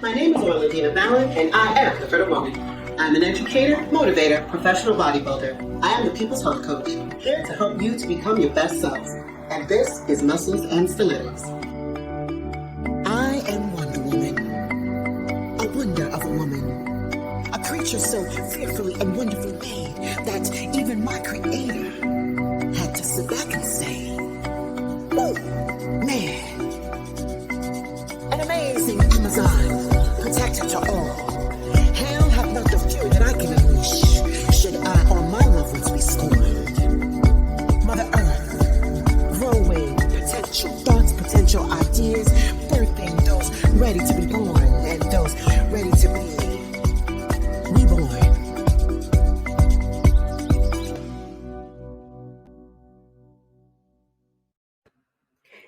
My name is Orlandina Balan, and I am the Fertile Woman. I'm an educator, motivator, professional bodybuilder. I am the People's Health Coach, here to help you to become your best selves. And this is Muscles and Stillettos. I am Wonder Woman, a wonder of a woman, a creature so fearfully and wonderfully made that even my creator had to sit back and say, "Ooh, man, an amazing Amazon, protected to all. Hell hath not the fury that I can unleash, should I on my loved ones be scorned. Mother Earth, growing potential thoughts, potential ideas, birthing those ready to be born and those ready to be reborn."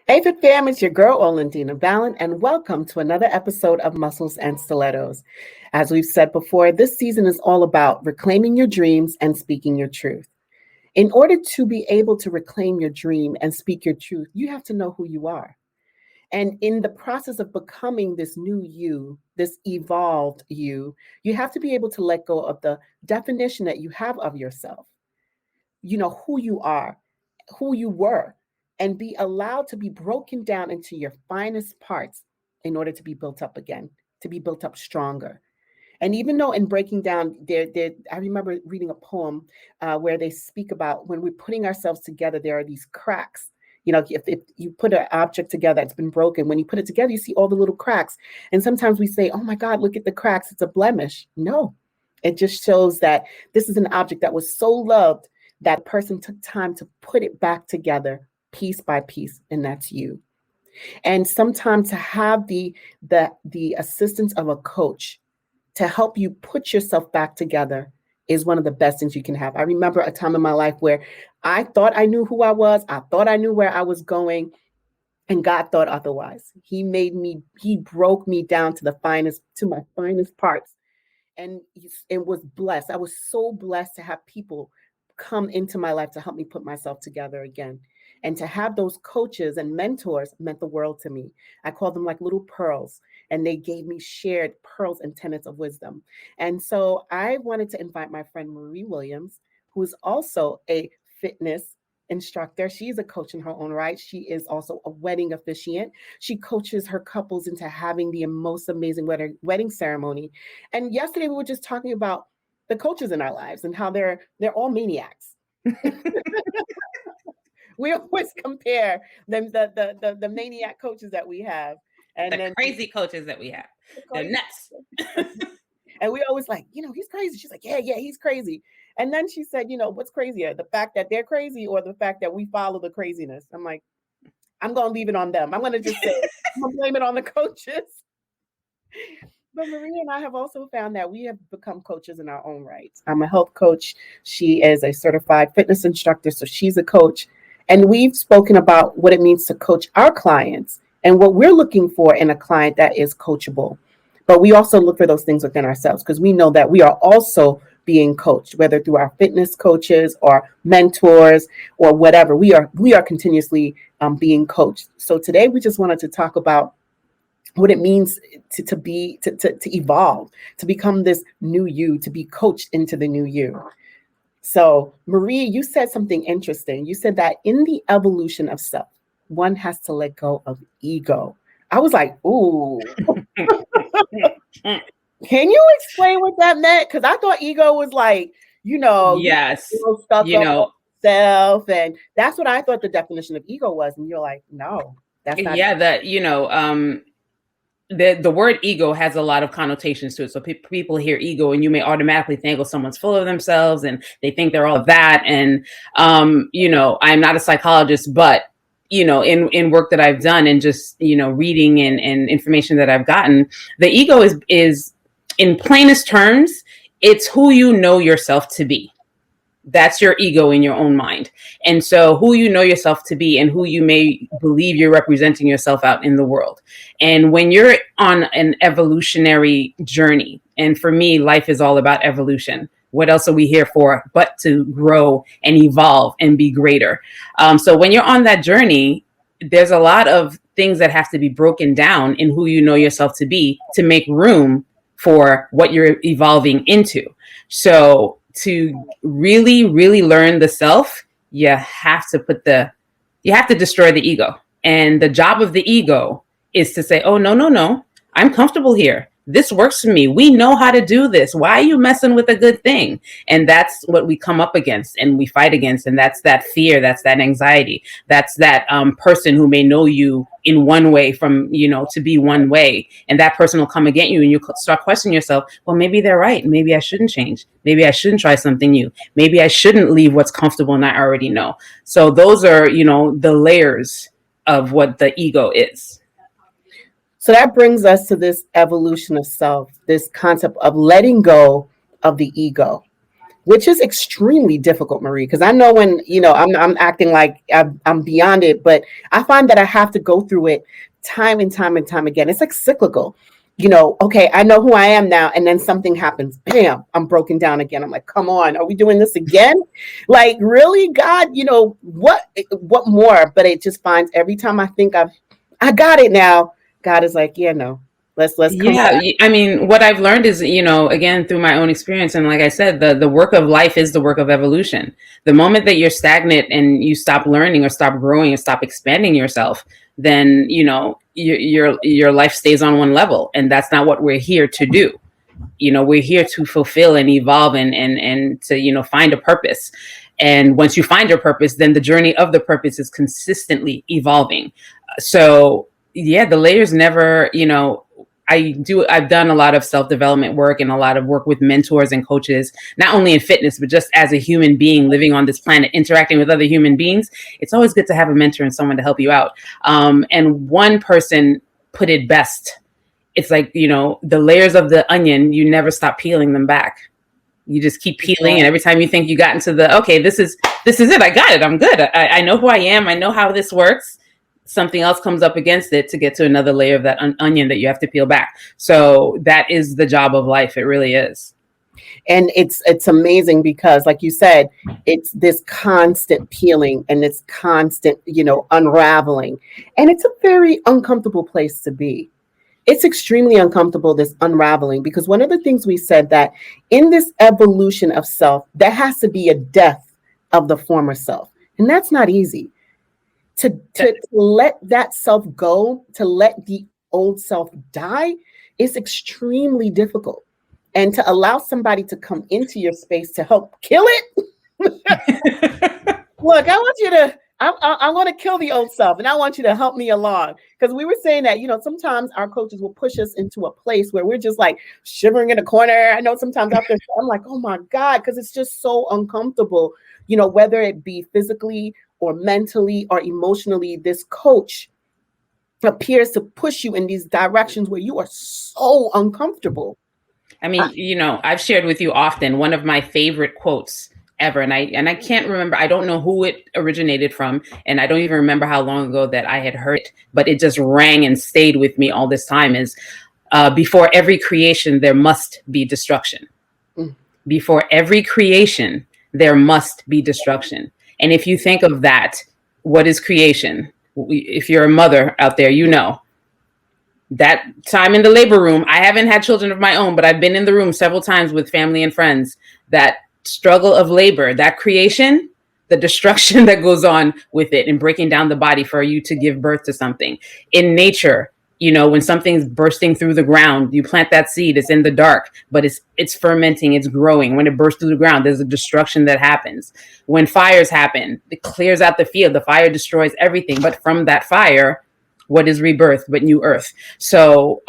Hey Fit Fam, it's your girl Orlandina Balan, and welcome to another episode of Muscles and Stillettos. As we've said before, this season is all about reclaiming your dreams and speaking your truth. In order to be able to reclaim your dream and speak your truth, you have to know who you are. And in the process of becoming this new you, this evolved you have to be able to let go of the definition that you have of yourself. You know who you are, who you were, and be allowed to be broken down into your finest parts in order to be built up again, to be built up stronger. And even though in breaking down, I remember reading a poem where they speak about when we're putting ourselves together, there are these cracks. You know, if you put an object together that's been broken, when you put it together, you see all the little cracks. And sometimes we say, "Oh my God, look at the cracks. It's a blemish." No, it just shows that this is an object that was so loved that person took time to put it back together piece by piece, and that's you. And sometimes to have the assistance of a coach to help you put yourself back together is one of the best things you can have. I remember a time in my life where I thought I knew who I was. I thought I knew where I was going, and God thought otherwise. He broke me down to my finest parts. And it was blessed. I was so blessed to have people come into my life to help me put myself together again. And to have those coaches and mentors meant the world to me. I call them like little pearls, and they gave me shared pearls and tenets of wisdom. And so I wanted to invite my friend Marie Williams, who is also a fitness instructor. She's a coach in her own right. She is also a wedding officiant. She coaches her couples into having the most amazing wedding ceremony. And yesterday we were just talking about the coaches in our lives and how they're all maniacs. We always compare them, the maniac coaches that we have. And the crazy coaches that we have. They're nuts. And we always like, he's crazy. She's like, yeah, he's crazy. And then she said, what's crazier, the fact that they're crazy or the fact that we follow the craziness? I'm like, I'm going to leave it on them. I'm going to just say, I'm going to blame it on the coaches. But Maria and I have also found that we have become coaches in our own right. I'm a health coach. She is a certified fitness instructor, so she's a coach. And we've spoken about what it means to coach our clients and what we're looking for in a client that is coachable. But we also look for those things within ourselves because we know that we are also being coached, whether through our fitness coaches or mentors or whatever. We are continuously being coached. So today we just wanted to talk about what it means to evolve, to become this new you, to be coached into the new you. So, Marie, you said something interesting. You said that in the evolution of self, one has to let go of ego. I was like, ooh. Can you explain what that meant? Because I thought ego was like, yes, stuck up self, and that's what I thought the definition of ego was. And you're like, no, that's not. Yeah, the word ego has a lot of connotations to it. So people hear ego and you may automatically think, someone's full of themselves and they think they're all of that. And, I'm not a psychologist, but, in work that I've done and just, reading and information that I've gotten, the ego is in plainest terms, it's who you know yourself to be. That's your ego in your own mind. And so who you know yourself to be and who you may believe you're representing yourself out in the world. And when you're on an evolutionary journey, and for me, life is all about evolution. What else are we here for but to grow and evolve and be greater? So when you're on that journey, there's a lot of things that have to be broken down in who you know yourself to be to make room for what you're evolving into. So to really, really learn the self, you have to destroy the ego. And the job of the ego is to say, oh, no, I'm comfortable here. This works for me. We know how to do this. Why are you messing with a good thing? And that's what we come up against and we fight against. And that's that fear. That's that anxiety. That's that person who may know you in one way from, to be one way. And that person will come against you and you start questioning yourself. Well, maybe they're right. Maybe I shouldn't change. Maybe I shouldn't try something new. Maybe I shouldn't leave what's comfortable and I already know. So those are, the layers of what the ego is. So that brings us to this evolution of self, this concept of letting go of the ego, which is extremely difficult, Marie, because I know when, I'm acting like I'm beyond it, but I find that I have to go through it time and time and time again. It's like cyclical. Okay, I know who I am now, and then something happens, bam, I'm broken down again. I'm like, come on, are we doing this again? Like, really, God, what more? But it just finds every time I think I got it now, God is like, yeah, no, let's come back. I mean, what I've learned is, again, through my own experience. And like I said, the work of life is the work of evolution. The moment that you're stagnant and you stop learning or stop growing or stop expanding yourself, then, your life stays on one level. And that's not what we're here to do. We're here to fulfill and evolve and to, find a purpose. And once you find your purpose, then the journey of the purpose is consistently evolving. So yeah, the layers never, I've done a lot of self-development work and a lot of work with mentors and coaches, not only in fitness, but just as a human being living on this planet, interacting with other human beings. It's always good to have a mentor and someone to help you out. And one person put it best. It's like, the layers of the onion, you never stop peeling them back. You just keep peeling. And every time you think you got into okay, this is it. I got it. I'm good. I know who I am. I know how this works. Something else comes up against it to get to another layer of that onion that you have to peel back. So that is the job of life. It really is. And it's amazing because, like you said, it's this constant peeling and this constant, unraveling. And it's a very uncomfortable place to be. It's extremely uncomfortable, this unraveling, because one of the things we said that in this evolution of self, there has to be a death of the former self. And that's not easy. To let that self go, to let the old self die is extremely difficult. And to allow somebody to come into your space to help kill it. Look, I want to kill the old self and I want you to help me along. Because we were saying that, sometimes our coaches will push us into a place where we're just like shivering in a corner. I know sometimes after I'm like, oh my God, because it's just so uncomfortable, whether it be physically or mentally or emotionally, this coach appears to push you in these directions where you are so uncomfortable. I mean, I've shared with you often one of my favorite quotes ever. And I can't remember, I don't know who it originated from. And I don't even remember how long ago that I had heard it, but it just rang and stayed with me all this time is before every creation, there must be destruction. Before every creation, there must be destruction. And if you think of that, what is creation? If you're a mother out there, that time in the labor room, I haven't had children of my own, but I've been in the room several times with family and friends. That struggle of labor, that creation, the destruction that goes on with it and breaking down the body for you to give birth to something. In nature, when something's bursting through the ground, you plant that seed, it's in the dark, but it's fermenting, it's growing. When it bursts through the ground, there's a destruction that happens. When fires happen, it clears out the field. The fire destroys everything. But from that fire, what is rebirth but new earth? So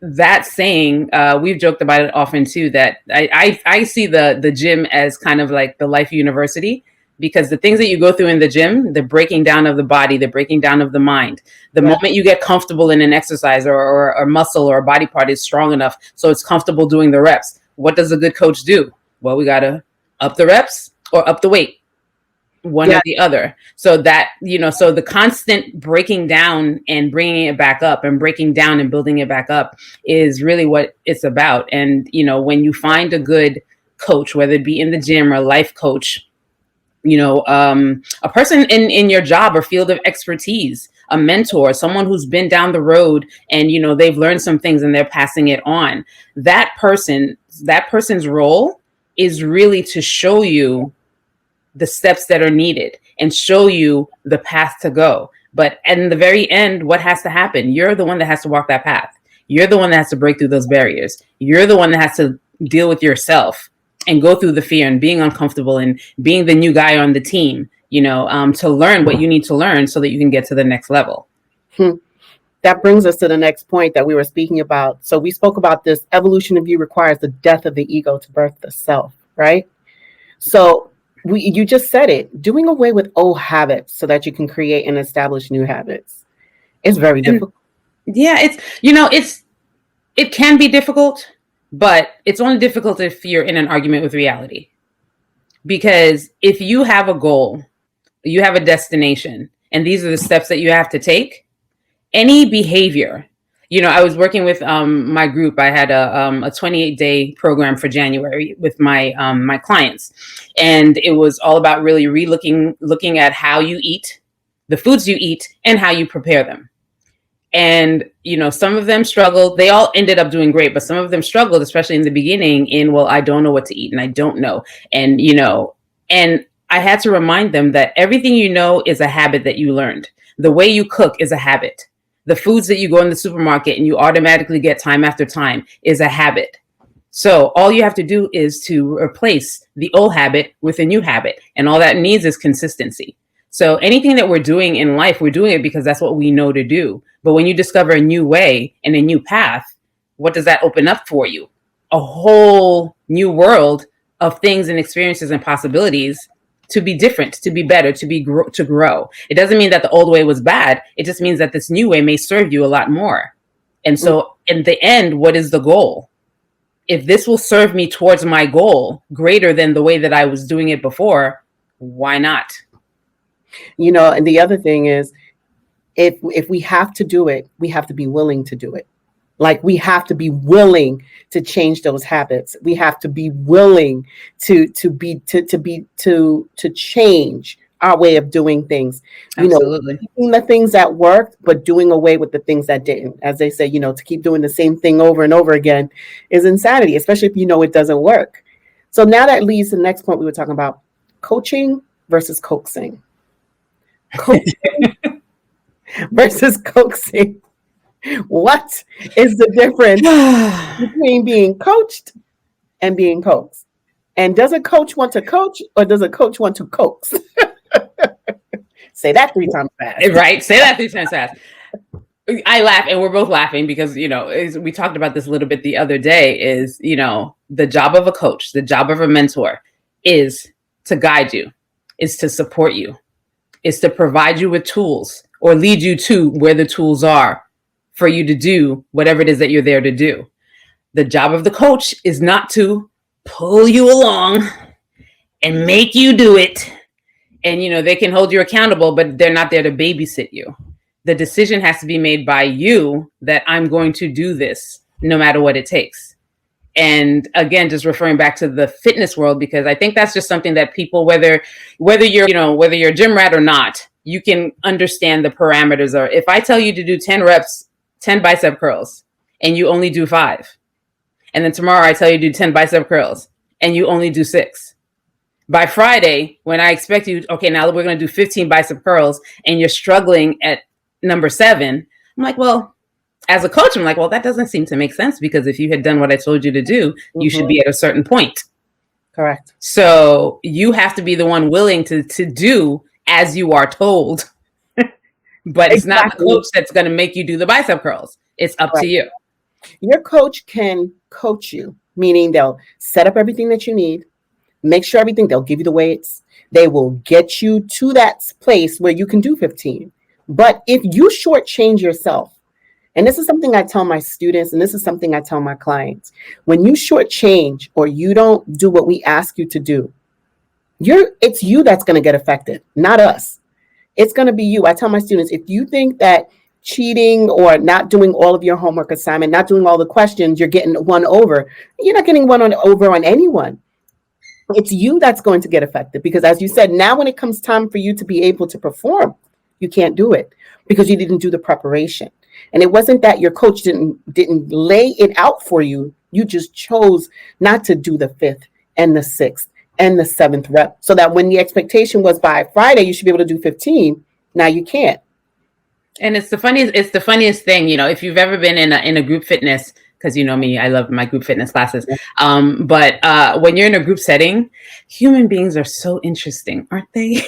that saying, we've joked about it often too, that I see the gym as kind of like the life university. Because the things that you go through in the gym, the breaking down of the body, the breaking down of the mind, the moment you get comfortable in an exercise or a muscle or a body part is strong enough, so it's comfortable doing the reps. What does a good coach do? Well, we got to up the reps or up the weight, one or the other. So that, so the constant breaking down and bringing it back up and breaking down and building it back up is really what it's about. And, when you find a good coach, whether it be in the gym or a life coach, a person in your job or field of expertise, a mentor, someone who's been down the road and, they've learned some things and they're passing it on. That person's role is really to show you the steps that are needed and show you the path to go. But in the very end, what has to happen? You're the one that has to walk that path. You're the one that has to break through those barriers. You're the one that has to deal with yourself and go through the fear and being uncomfortable and being the new guy on the team, to learn what you need to learn so that you can get to the next level. That brings us to the next point that we were speaking about. So we spoke about this evolution of you requires the death of the ego to birth the self, right? So you just said it, doing away with old habits so that you can create and establish new habits. It's very difficult. Yeah, it can be difficult, but it's only difficult if you're in an argument with reality. Because if you have a goal, you have a destination, and these are the steps that you have to take, any behavior, I was working with my group. I had a 28-day program for January with my my clients, and it was all about really looking at how you eat, the foods you eat, and how you prepare them. And, some of them struggled. They all ended up doing great, but some of them struggled, especially in the beginning I don't know what to eat and I don't know. And, and I had to remind them that everything is a habit that you learned. The way you cook is a habit. The foods that you go in the supermarket and you automatically get time after time is a habit. So all you have to do is to replace the old habit with a new habit. And all that needs is consistency. So anything that we're doing in life, we're doing it because that's what we know to do. But when you discover a new way and a new path, what does that open up for you? A whole new world of things and experiences and possibilities to be different, to be better, to grow. It doesn't mean that the old way was bad. It just means that this new way may serve you a lot more. And so in the end, what is the goal? If this will serve me towards my goal greater than the way that I was doing it before, why not? And the other thing is, if we have to do it, we have to be willing to do it. Like, we have to be willing to change those habits. We have to be willing to change our way of doing things. Absolutely. Doing the things that worked, but doing away with the things that didn't. As they say, to keep doing the same thing over and over again is insanity, especially if it doesn't work. So now that leads to the next point we were talking about: coaching versus coaxing. Coaching versus coaxing. What is the difference between being coached and being coaxed? And does a coach want to coach, or does a coach want to coax? Say that 3 times fast. Right. Say that 3 times fast. I laugh, and we're both laughing because, we talked about this a little bit the other day, is, the job of a coach, the job of a mentor is to guide you, is to support you, is to provide you with tools or lead you to where the tools are for you to do whatever it is that you're there to do. The job of the coach is not to pull you along and make you do it. And, they can hold you accountable, but they're not there to babysit you. The decision has to be made by you that I'm going to do this no matter what it takes. And again, just referring back to the fitness world, because I think that's just something that people, whether you're a gym rat or not, you can understand the parameters. Or if I tell you to do 10 reps, 10 bicep curls, and you only do 5, and then tomorrow I tell you to do 10 bicep curls and you only do 6. By Friday, when I expect you, okay, now we're going to do 15 bicep curls and you're struggling at number 7, I'm like, well, as a coach, I'm like, well, that doesn't seem to make sense, because if you had done what I told you to do, you should be at a certain point. Correct. So you have to be the one willing to do as you are told. But it's not the coach that's going to make you do the bicep curls. It's up to you. Your coach can coach you, meaning they'll set up everything that you need, make sure they'll give you the weights. They will get you to that place where you can do 15. But if you shortchange yourself, and this is something I tell my students, and this is something I tell my clients, when you shortchange or you don't do what we ask you to do, it's you that's going to get affected, not us. It's going to be you. I tell my students, if you think that cheating or not doing all of your homework assignment, not doing all the questions, you're getting one over, you're not getting over on anyone. It's you that's going to get affected, because as you said, now when it comes time for you to be able to perform, You can't do it because you didn't do the preparation. And it wasn't that your coach didn't lay it out for you. You just chose not to do the 5th and the 6th and the 7th rep, so that when the expectation was by Friday you should be able to do 15, now you can't. And it's the funniest thing, if you've ever been in a group fitness, because you know me, I love my group fitness classes. But when you're in a group setting, human beings are so interesting, aren't they?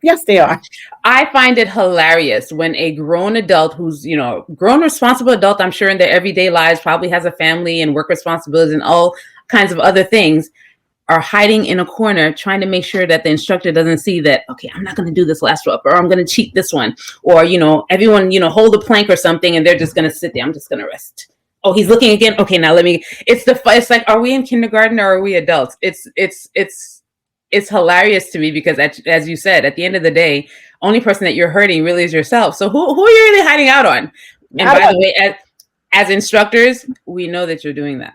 Yes, they are. I find it hilarious when a grown adult who's, grown responsible adult, I'm sure in their everyday lives, probably has a family and work responsibilities and all kinds of other things, are hiding in a corner trying to make sure that the instructor doesn't see that, okay, I'm not going to do this last rep, or I'm going to cheat this one, or, everyone, hold a plank or something, and they're just going to sit there. I'm just going to rest. Oh, he's looking again. Okay, now it's like, are we in kindergarten or are we adults? It's hilarious to me because, as you said, at the end of the day, only person that you're hurting really is yourself. So who are you really hiding out on? And by the way, as instructors, we know that you're doing that.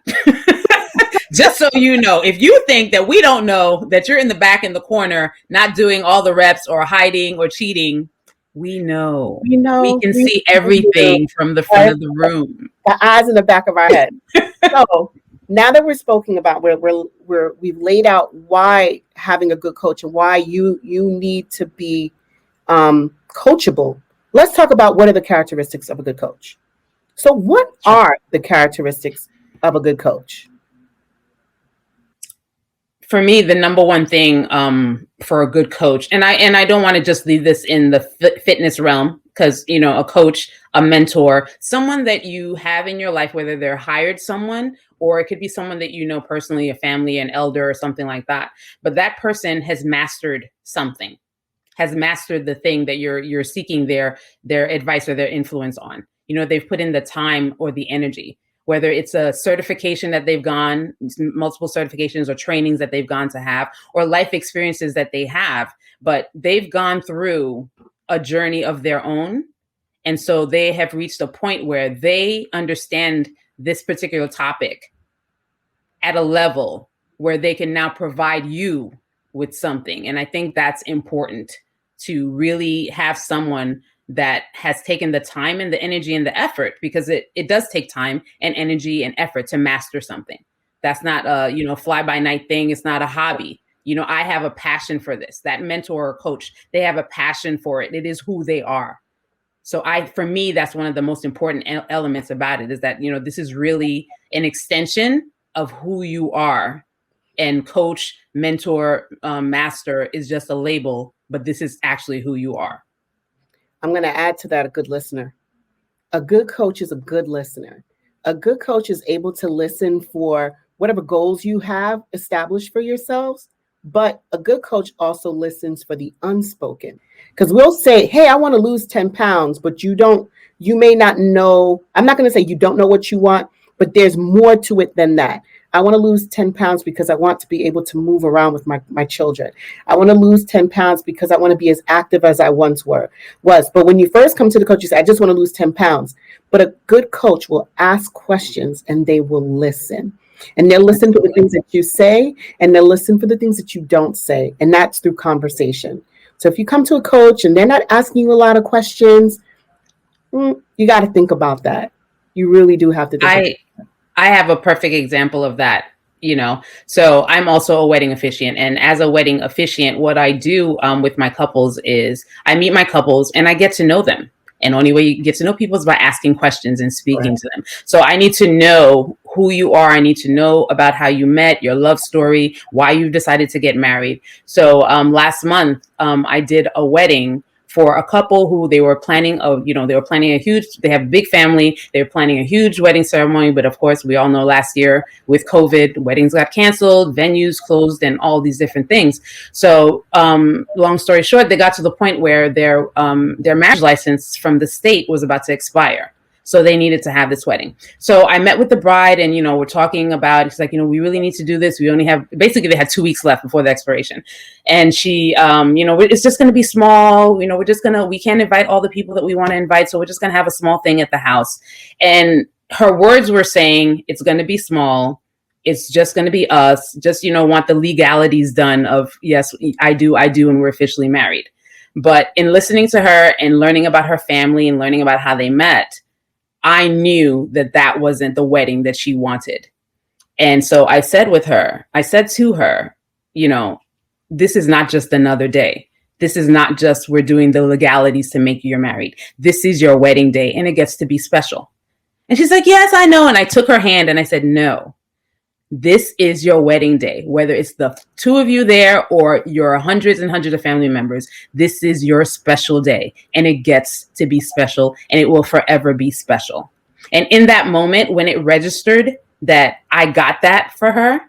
Just so you know, if you think that we don't know that you're in the back in the corner, not doing all the reps or hiding or cheating, we know. We can see everything from the front of the room. The eyes in the back of our head. So now that we're speaking about we've laid out why having a good coach and why you need to be coachable, let's talk about what are the characteristics of a good coach. So what are the characteristics of a good coach? For me, the number one thing for a good coach, and I don't want to just leave this in the fitness realm, because, a coach, a mentor, someone that you have in your life, whether they're hired someone or it could be someone that you know personally, a family, an elder or something like that. But that person has mastered something, has mastered the thing that you're seeking their advice or their influence on. They've put in the time or the energy, whether it's a certification that they've gone, multiple certifications or trainings that they've gone to have, or life experiences that they have, but they've gone through a journey of their own. And so they have reached a point where they understand this particular topic at a level where they can now provide you with something. And I think that's important, to really have someone that has taken the time and the energy and the effort, because it does take time and energy and effort to master something. That's not a, fly by night thing. It's not a hobby. I have a passion for this. That mentor or coach, they have a passion for it. It is who they are. So for me, that's one of the most important elements about it, is that, this is really an extension of who you are. And coach, mentor, master is just a label, but this is actually who you are. I'm going to add to that, a good listener. A good coach is a good listener. A good coach is able to listen for whatever goals you have established for yourselves. But a good coach also listens for the unspoken. Because we'll say, hey, I want to lose 10 pounds, but you may not know. I'm not going to say you don't know what you want, but there's more to it than that. I want to lose 10 pounds because I want to be able to move around with my children. I want to lose 10 pounds because I want to be as active as I once was. But when you first come to the coach, you say, I just want to lose 10 pounds. But a good coach will ask questions and they will listen. And they'll listen for the things that you say, and they'll listen for the things that you don't say. And that's through conversation. So if you come to a coach and they're not asking you a lot of questions, you got to think about that. You really do have to. I have a perfect example of that, So I'm also a wedding officiant. And as a wedding officiant, what I do with my couples is I meet my couples and I get to know them. And the only way you get to know people is by asking questions and speaking to them. So I need to know who you are. I need to know about how you met, your love story, why you decided to get married. So last month, I did a wedding for a couple who they were planning they have a big family. They were planning a huge wedding ceremony. But of course, we all know last year with COVID, weddings got canceled, venues closed, and all these different things. So long story short, they got to the point where their marriage license from the state was about to expire. So they needed to have this wedding. So I met with the bride and, we're talking about, it's like, we really need to do this. We only have, basically they had 2 weeks left before the expiration. And she, it's just going to be small. We can't invite all the people that we want to invite. So we're just going to have a small thing at the house. And her words were saying, it's going to be small. It's just going to be us. Just, want the legalities done of, yes, I do. And we're officially married. But in listening to her and learning about her family and learning about how they met, I knew that that wasn't the wedding that she wanted. And so I said to her, you know, this is not just another day. This is not just we're doing the legalities to make you married. This is your wedding day and it gets to be special. And she's like, yes, I know. And I took her hand and I said, no, this is your wedding day. Whether it's the two of you there or your hundreds and hundreds of family members, this is your special day and it gets to be special and it will forever be special. And in that moment, when it registered that I got that for her,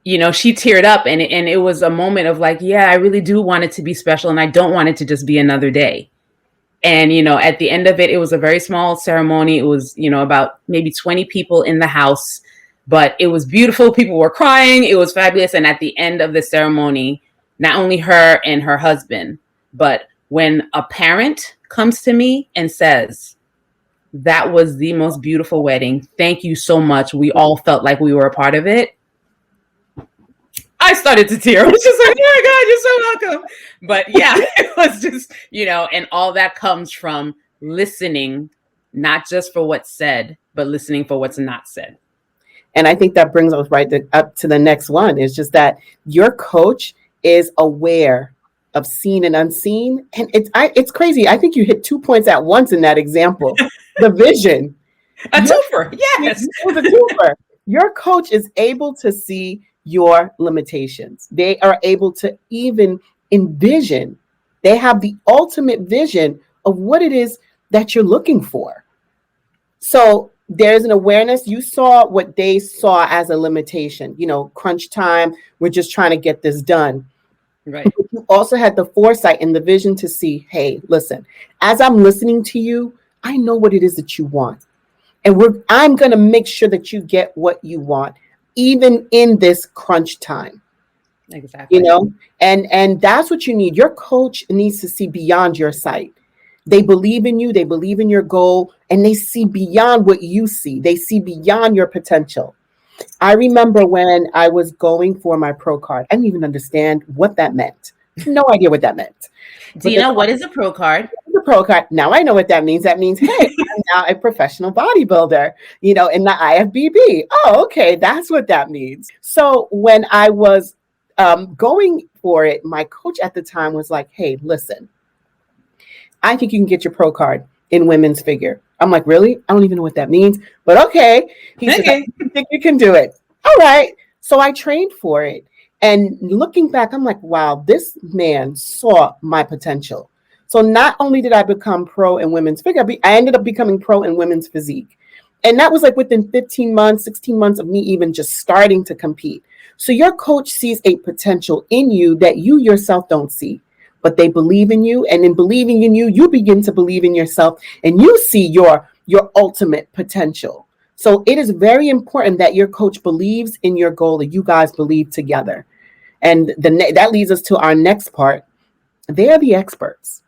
you know, she teared up and it was a moment of like, yeah, I really do want it to be special and I don't want it to just be another day. And, you know, at the end of it, it was a very small ceremony. It was, you know, about maybe 20 people in the house, but it was beautiful. People were crying. It was fabulous. And at the end of the ceremony, not only her and her husband, but when a parent comes to me and says, that was the most beautiful wedding. Thank you so much. We all felt like we were a part of it. I started to tear. I was just like, oh my God, you're so welcome. But yeah, it was just, you know, and all that comes from listening, not just for what's said, but listening for what's not said. And I think that brings us up to the next one. It's just that your coach is aware of seen and unseen. And it's crazy. I think you hit 2 points at once in that example. The vision. A twofer. Yes. It was a twofer. Your coach is able to see your limitations. They are able to even envision. They have the ultimate vision of what it is that you're looking for. So there's an awareness. You saw what they saw as a limitation, you know, crunch time. We're just trying to get this done. Right. But you also had the foresight and the vision to see, hey, listen, as I'm listening to you, I know what it is that you want. And I'm going to make sure that you get what you want, even in this crunch time. Exactly. You know, and that's what you need. Your coach needs to see beyond your sight. They believe in you, they believe in your goal, and they see beyond what you see. They see beyond your potential. I remember when I was going for my pro card, I didn't even understand what that meant. No idea what that meant. Do you know what is a pro card? The pro card. Now I know what that means. That means, hey, I'm now a professional bodybuilder, you know, in the IFBB. Oh, okay. That's what that means. So when I was going for it, my coach at the time was like, hey, listen, I think you can get your pro card in women's figure. I'm like, really? I don't even know what that means, but okay. He said, I think you can do it. All right. So I trained for it. And looking back, I'm like, wow, this man saw my potential. So not only did I become pro in women's figure, I ended up becoming pro in women's physique. And that was like within 15 months, 16 months of me even just starting to compete. So your coach sees a potential in you that you yourself don't see, but they believe in you. And in believing in you, you begin to believe in yourself and you see your ultimate potential. So it is very important that your coach believes in your goal and you guys believe together. And that leads us to our next part. They're the experts.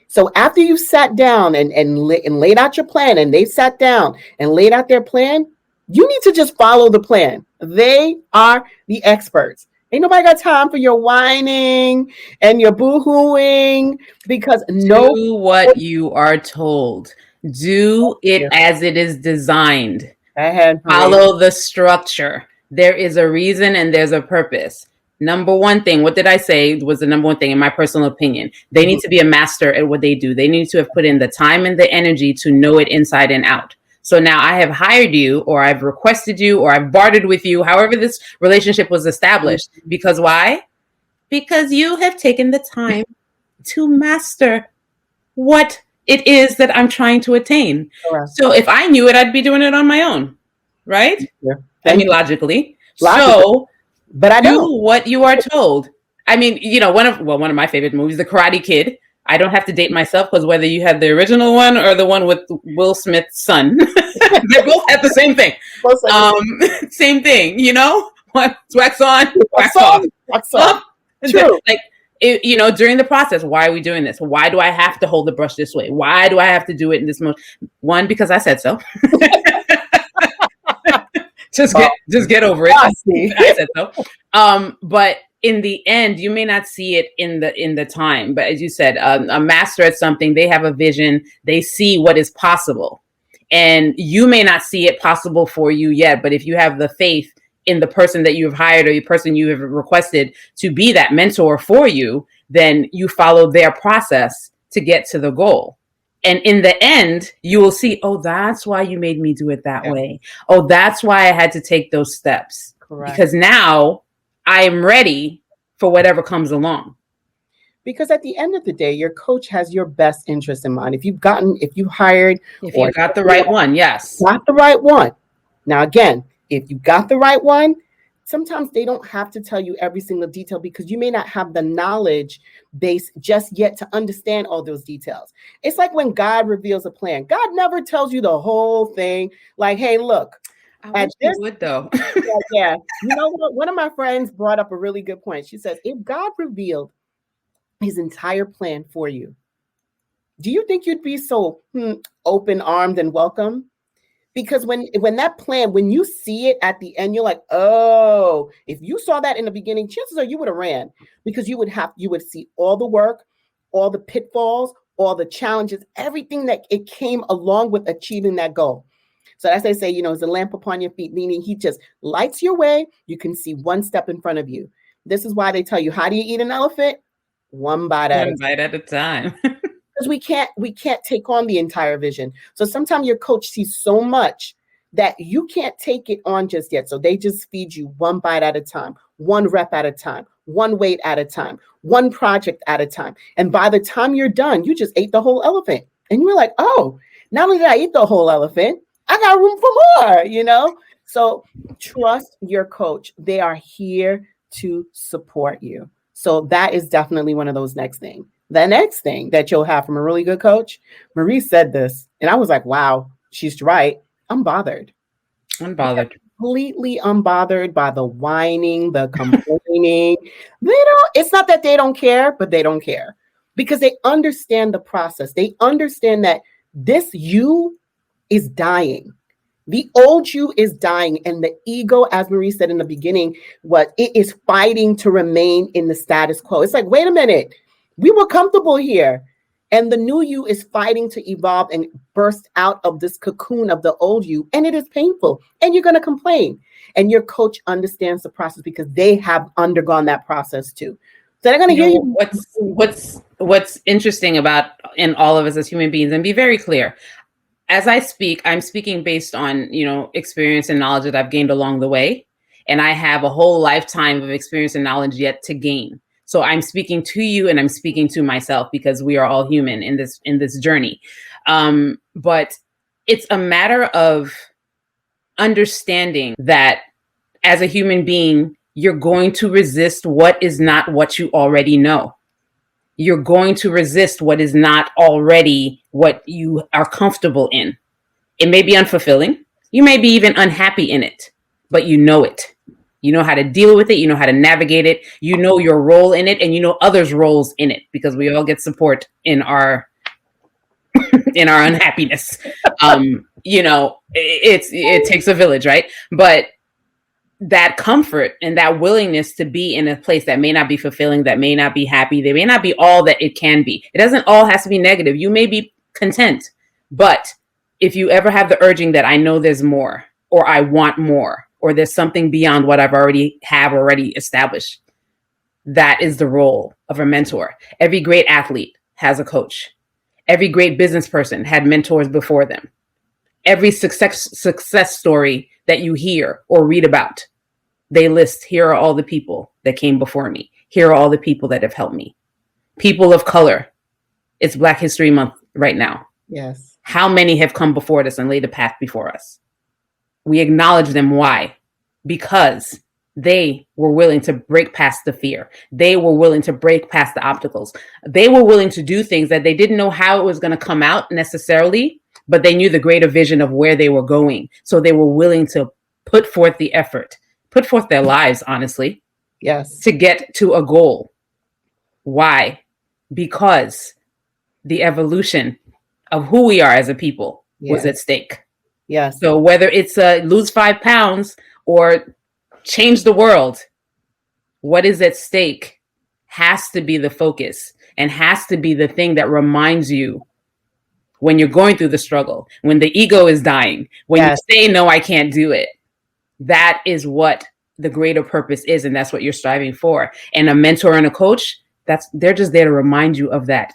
So after you sat down and laid out your plan, and they sat down and laid out their plan, you need to just follow the plan. They are the experts. Ain't nobody got time for your whining and your boo-hooing, because do what you are told. Do it as it is designed. Follow the structure. There is a reason and there's a purpose. Number one thing, what did I say was the number one thing in my personal opinion? They need to be a master at what they do. They need to have put in the time and the energy to know it inside and out. So now I have hired you, or I've requested you, or I've bartered with you, however this relationship was established. Because why? Because you have taken the time to master what it is that I'm trying to attain. Correct. So if I knew it, I'd be doing it on my own, right? Yeah. I mean, logically. So, but I do what you are told. I mean, you know, one of my favorite movies, The Karate Kid. I don't have to date myself, because whether you have the original one or the one with Will Smith's son, they both have the same thing. Same thing, you know? Wax on, wax off. Wax off. True. Like, you know, during the process, why are we doing this? Why do I have to hold the brush this way? Why do I have to do it in this mode? One, because I said so. Just get over it. I said so. But in the end, you may not see it in the time, but as you said, a master at something, they have a vision, they see what is possible, and you may not see it possible for you yet. But if you have the faith in the person that you've hired or the person you have requested to be that mentor for you, then you follow their process to get to the goal. And in the end, you will see, oh, that's why you made me do it that way. Oh, that's why I had to take those steps. Correct. Because now I am ready for whatever comes along. Because at the end of the day, your coach has your best interest in mind. If you hired, if you got the right one, yes. Got the right one. Now, again, if you got the right one, sometimes they don't have to tell you every single detail because you may not have the knowledge base just yet to understand all those details. It's like when God reveals a plan. God never tells you the whole thing. Like, hey, look. I wish you would, though. Yeah. You know what? One of my friends brought up a really good point. She says, if God revealed his entire plan for you, do you think you'd be so open-armed and welcome? Because when that plan, when you see it at the end, you're like, oh, if you saw that in the beginning, chances are you would have ran, because you would see all the work, all the pitfalls, all the challenges, everything that it came along with achieving that goal. So as they say, it's a lamp upon your feet, meaning he just lights your way. You can see one step in front of you. This is why they tell you, how do you eat an elephant? One bite at a time. Because we can't take on the entire vision. So sometimes your coach sees so much that you can't take it on just yet. So they just feed you one bite at a time, one rep at a time, one weight at a time, one project at a time. And by the time you're done, you just ate the whole elephant. And you're like, oh, not only did I eat the whole elephant, I got room for more, So trust your coach. They are here to support you. So that is definitely one of those next things. The next thing that you'll have from a really good coach, Marie said this, and I was like, wow, she's right. Unbothered. Completely unbothered by the whining, the complaining. It's not that they don't care, but they don't care because they understand the process. They understand that this you is dying. The old you is dying, and the ego, as Marie said in the beginning, it is fighting to remain in the status quo. It's like, wait a minute, we were comfortable here, and the new you is fighting to evolve and burst out of this cocoon of the old you, and it is painful, and you're going to complain. And your coach understands the process because they have undergone that process too. So they're going to hear you. What's interesting about in all of us as human beings, and be very clear. As I speak, I'm speaking based on, experience and knowledge that I've gained along the way. And I have a whole lifetime of experience and knowledge yet to gain. So I'm speaking to you and I'm speaking to myself because we are all human in this journey. But it's a matter of understanding that as a human being, you're going to resist what is not what you already know. You're going to resist what is not already what you are comfortable in. It may be unfulfilling. You may be even unhappy in it, but you know it. You know how to deal with it. You know how to navigate it. You know your role in it, and you know others' roles in it, because we all get support in our unhappiness. It takes a village, right? But that comfort and that willingness to be in a place that may not be fulfilling, that may not be happy, they may not be all that it can be. It doesn't all has to be negative. You may be content, but if you ever have the urging that I know there's more, or I want more, or there's something beyond what I've already established, that is the role of a mentor. Every great athlete has a coach. Every great business person had mentors before them. Every success story that you hear or read about, they list, here are all the people that came before me. Here are all the people that have helped me. People of color. It's Black History Month right now. Yes. How many have come before us and laid a path before us? We acknowledge them. Why? Because they were willing to break past the fear. They were willing to break past the obstacles. They were willing to do things that they didn't know how it was going to come out necessarily, but they knew the greater vision of where they were going. So they were willing to put forth the effort, put forth their lives, honestly, yes, to get to a goal. Why? Because the evolution of who we are as a people was at stake. Yes. So whether it's lose 5 pounds or change the world, what is at stake has to be the focus and has to be the thing that reminds you when you're going through the struggle, when the ego is dying, when Yes. you say, no, I can't do it. That is what the greater purpose is. And that's what you're striving for. And a mentor and a coach, they're just there to remind you of that.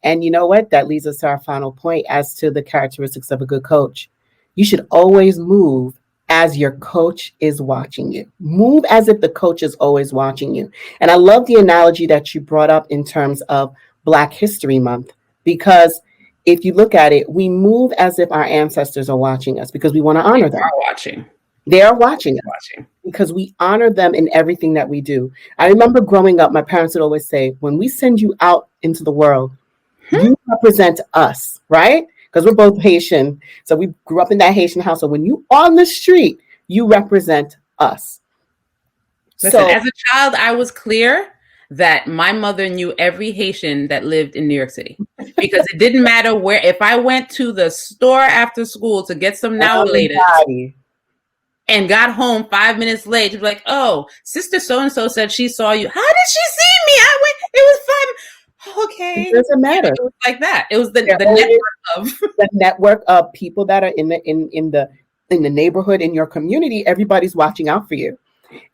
And you know what? That leads us to our final point as to the characteristics of a good coach. You should always move as your coach is watching you. Move as if the coach is always watching you. And I love the analogy that you brought up in terms of Black History Month, because if you look at it, we move as if our ancestors are watching us because we want to honor them. They are watching us because we honor them in everything that we do. I remember growing up, my parents would always say, when we send you out into the world, you represent us, right? Because we're both Haitian. So we grew up in that Haitian house. So when you on the street, you represent us. Listen, as a child, I was clear that my mother knew every Haitian that lived in New York City, because it didn't matter where. If I went to the store after school to get some now later and got home 5 minutes late, she'd be like, "Oh, sister so-and-so said she saw you. How did she see me? I went, it was fun." Okay. It doesn't matter. It was like that. It was the network of people that are in the neighborhood, in your community. Everybody's watching out for you.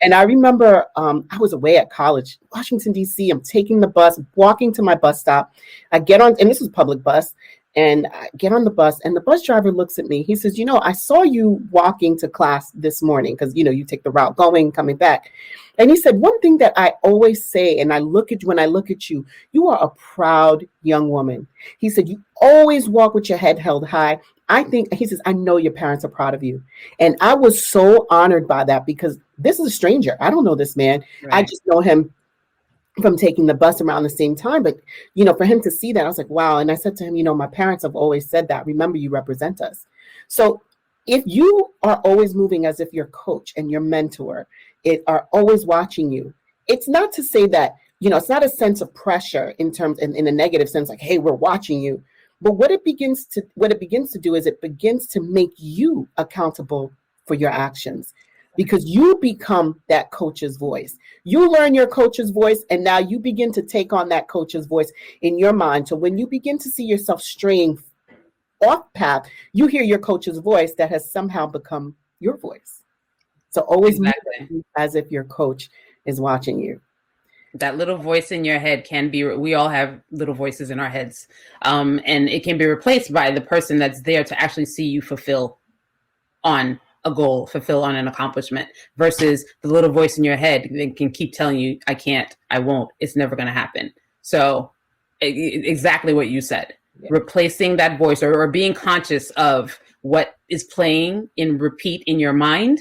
And I remember I was away at college, Washington, D.C. I'm taking the bus, walking to my bus stop. I get on, and this was public bus, and I get on the bus, and the bus driver looks at me. He says, I saw you walking to class this morning because, you take the route going, coming back. And he said, one thing that I always say, and when I look at you, you are a proud young woman. He said, you always walk with your head held high. He says, I know your parents are proud of you. And I was so honored by that, because this is a stranger. I don't know this man. Right. I just know him from taking the bus around the same time. But, for him to see that, I was like, wow. And I said to him, my parents have always said that. Remember, you represent us. So if you are always moving as if your coach and your mentor are always watching you, it's not to say that, it's not a sense of pressure in a negative sense, like, hey, we're watching you. But what it begins to do is it begins to make you accountable for your actions, because you become that coach's voice. You learn your coach's voice, and now you begin to take on that coach's voice in your mind. So when you begin to see yourself straying off path, you hear your coach's voice that has somehow become your voice. So always move as if your coach is watching you. That little voice in your head we all have little voices in our heads. And it can be replaced by the person that's there to actually see you fulfill on a goal, fulfill on an accomplishment, versus the little voice in your head that can keep telling you, I can't, I won't, it's never going to happen. So exactly what you said, replacing that voice or being conscious of what is playing in repeat in your mind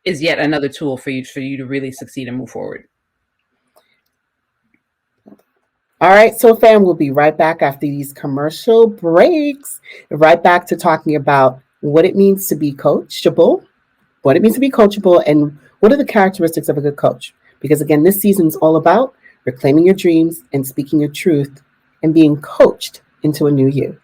is yet another tool for you to really succeed and move forward. All right, so fam, we'll be right back after these commercial breaks, right back to talking about what it means to be coachable, and what are the characteristics of a good coach. Because again, this season is all about reclaiming your dreams and speaking your truth and being coached into a new you.